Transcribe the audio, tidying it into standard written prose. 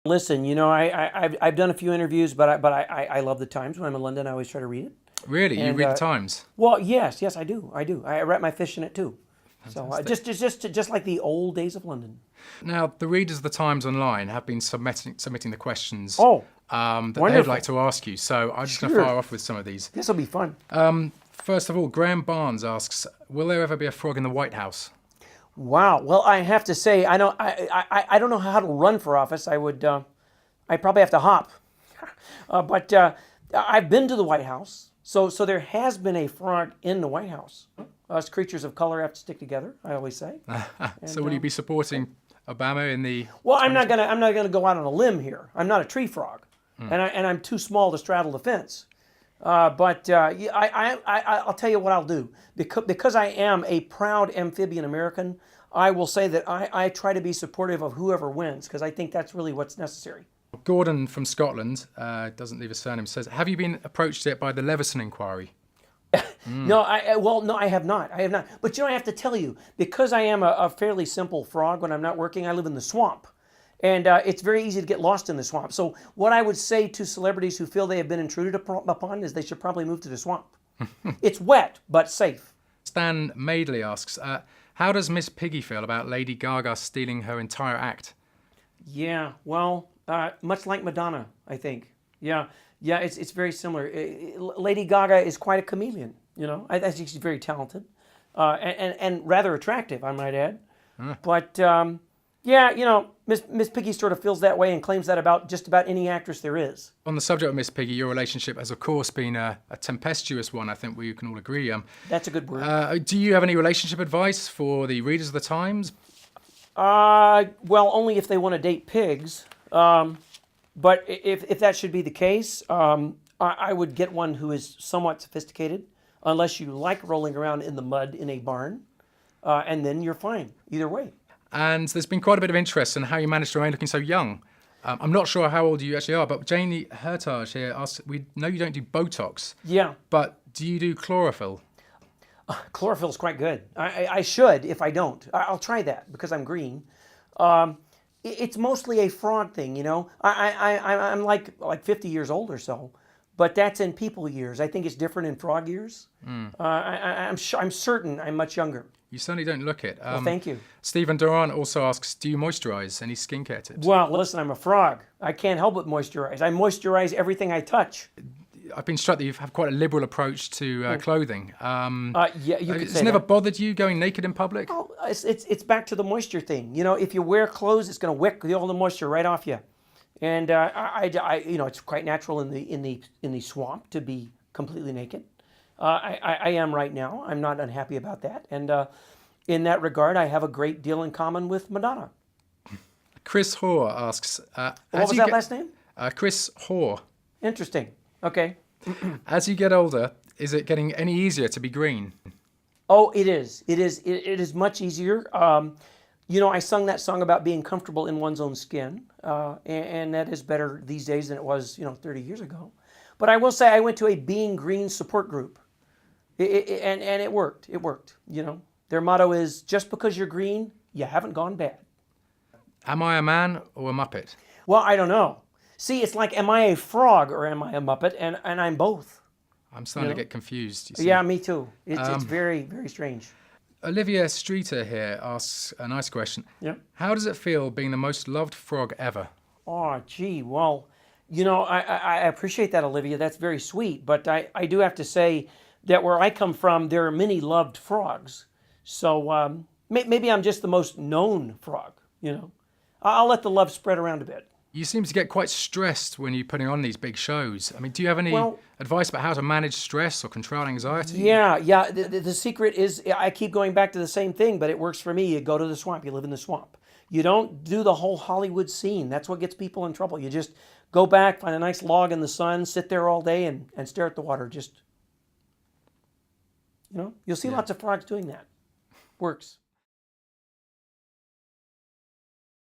Listen, I've done a few interviews, but I love the Times. When I'm in London, I always try to read it. Really? You And read the Times? well, yes, I do. I wrap my fish in it too. So Fantastic. just like the old days of London. Now, the readers of the Times online have been submitting the questions Oh, that they'd wonderful. like to ask you. So I'm just going to Sure. fire off with some of these. This will be fun. First of all, Graham Barnes asks, will there ever be a frog in the White House? Wow. Well, I have to say, I don't know how to run for office. I probably have to hop. But I've been to the White House, so there has been a frog in the White House. Us creatures of color have to stick together, I always say. So will you be supporting Obama in the... Well, I'm not gonna go out on a limb here. I'm not a tree frog, and I'm too small to straddle the fence. But I'll tell you what I'll do. Because I am a proud amphibian American, I will say that I try to be supportive of whoever wins, because I think that's really what's necessary. Gordon from Scotland, doesn't leave a surname, says, have you been approached yet by the Leveson inquiry? No, I have not. I have not. But I have to tell you, because I am a fairly simple frog when I'm not working, I live in the swamp. And it's very easy to get lost in the swamp. So what I would say to celebrities who feel they have been intruded upon is they should probably move to the swamp. It's wet, but safe. Stan Madeley asks, how does Miss Piggy feel about Lady Gaga stealing her entire act? Yeah, well, much like Madonna, I think. Yeah, it's very similar. Lady Gaga is quite a chameleon, I think she's very talented and rather attractive, I might add. But yeah, Miss Piggy sort of feels that way and claims that about just about any actress there is. On the subject of Miss Piggy, your relationship has, of course, been a tempestuous one, I think we can all agree. That's a good word. Do you have any relationship advice for the readers of the Times? Well, only if they want to date pigs. But if that should be the case, I would get one who is somewhat sophisticated, unless you like rolling around in the mud in a barn, and then you're fine either way. And there's been quite a bit of interest in how you managed to remain looking so young. I'm not sure how old you actually are, but Janie Hertage here asks, we know you don't do Botox. Yeah. But do you do chlorophyll? Chlorophyll's quite good. I should if I don't. I'll try that because I'm green. It's mostly a frog thing, I'm like 50 years old or so, but that's in people years. I think it's different in frog years. I'm certain I'm much younger. You certainly don't look it. Well, thank you. Stephen Duran also asks, do you moisturize? Any skincare tips? Well, listen, I'm a frog. I can't help but moisturize. I moisturize everything I touch. I've been struck that you have quite a liberal approach to clothing. Yeah, you could It's say never that. bothered you going naked in public? Oh, it's back to the moisture thing. If you wear clothes, it's going to wick all the moisture right off you. And it's quite natural in the swamp to be completely naked. I am right now. I'm not unhappy about that. And in that regard, I have a great deal in common with Madonna. Chris Hoare asks... What was that last name? Chris Hoare. Interesting. Okay. As you get older, is it getting any easier to be green? Oh, it is. It is much easier. I sung that song about being comfortable in one's own skin, and that is better these days than it was, 30 years ago. But I will say I went to a Being Green support group, and it worked. It worked. Their motto is, just because you're green, you haven't gone bad. Am I a man or a Muppet? Well, I don't know. See, it's like, am I a frog or am I a Muppet? And I'm both. I'm starting to get confused. You see. Yeah, me too. It's very, very strange. Olivia Streeter here asks a nice question. Yeah. How does it feel being the most loved frog ever? Oh, gee, well, I appreciate that, Olivia. That's very sweet. But I do have to say that where I come from, there are many loved frogs. So maybe I'm just the most known frog, I'll let the love spread around a bit. You seem to get quite stressed when you're putting on these big shows. I mean, do you have any advice about how to manage stress or control anxiety? Yeah. The secret is, I keep going back to the same thing, but it works for me. You go to the swamp. You live in the swamp. You don't do the whole Hollywood scene. That's what gets people in trouble. You just go back, find a nice log in the sun, sit there all day and stare at the water. Just, you'll see lots of frogs doing that. Works.